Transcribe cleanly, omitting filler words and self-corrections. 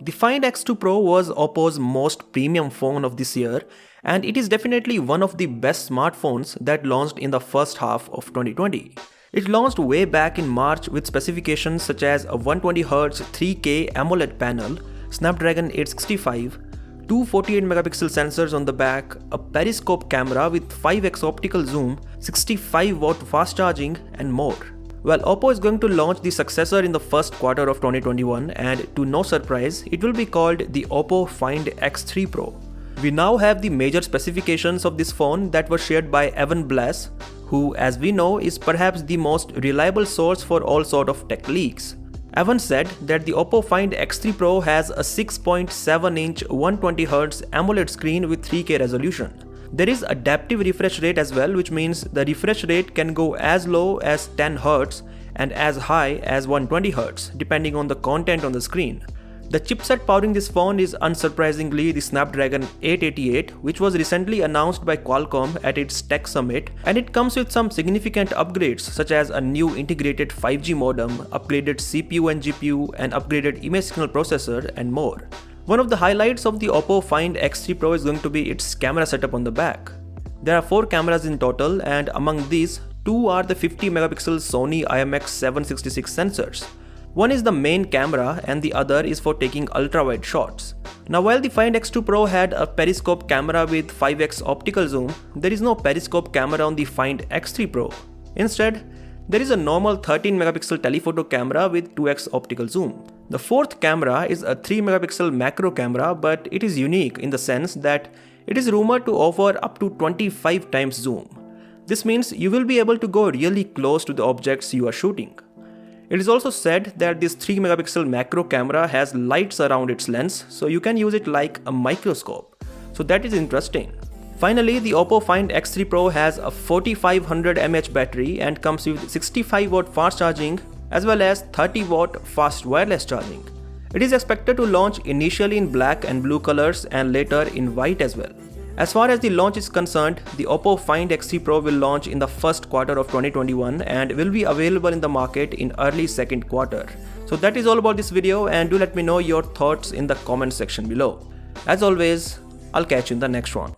The Find X2 Pro was Oppo's most premium phone of this year, and it is definitely one of the best smartphones that launched in the first half of 2020. It launched way back in March with specifications such as a 120Hz 3K AMOLED panel, Snapdragon 865, two 48-megapixel sensors on the back, a Periscope camera with 5x optical zoom, 65-watt fast charging, and more. Well, Oppo is going to launch the successor in the first quarter of 2021, and to no surprise, it will be called the Oppo Find X3 Pro. We now have the major specifications of this phone that were shared by Evan Blass, who, as we know, is perhaps the most reliable source for all sort of tech leaks. Evan said that the Oppo Find X3 Pro has a 6.7-inch 120Hz AMOLED screen with 3K resolution. There is adaptive refresh rate as well, which means the refresh rate can go as low as 10 Hz and as high as 120 Hz, depending on the content on the screen. The chipset powering this phone is unsurprisingly the Snapdragon 888, which was recently announced by Qualcomm at its tech summit, and it comes with some significant upgrades such as a new integrated 5G modem, upgraded CPU and GPU, an upgraded image signal processor, and more. One of the highlights of the Oppo Find X3 Pro is going to be its camera setup on the back. There are 4 cameras in total, and among these, 2 are the 50-megapixel Sony IMX689 sensors. One is the main camera and the other is for taking ultra-wide shots. Now, while the Find X2 Pro had a Periscope camera with 5x optical zoom, there is no Periscope camera on the Find X3 Pro. Instead, there is a normal 13-megapixel telephoto camera with 2x optical zoom. The fourth camera is a 3-megapixel macro camera, but it is unique in the sense that it is rumored to offer up to 25 times zoom. This means you will be able to go really close to the objects you are shooting. It is also said that this 3-megapixel macro camera has lights around its lens, so you can use it like a microscope. So that is interesting. Finally, the Oppo Find X3 Pro has a 4500 mAh battery and comes with 65-watt fast charging as well as 30-watt fast wireless charging. It is expected to launch initially in black and blue colors and later in white as well. As far as the launch is concerned, the Oppo Find X3 Pro will launch in the first quarter of 2021 and will be available in the market in early second quarter. So that is all about this video, and do let me know your thoughts in the comment section below. As always, I'll catch you in the next one.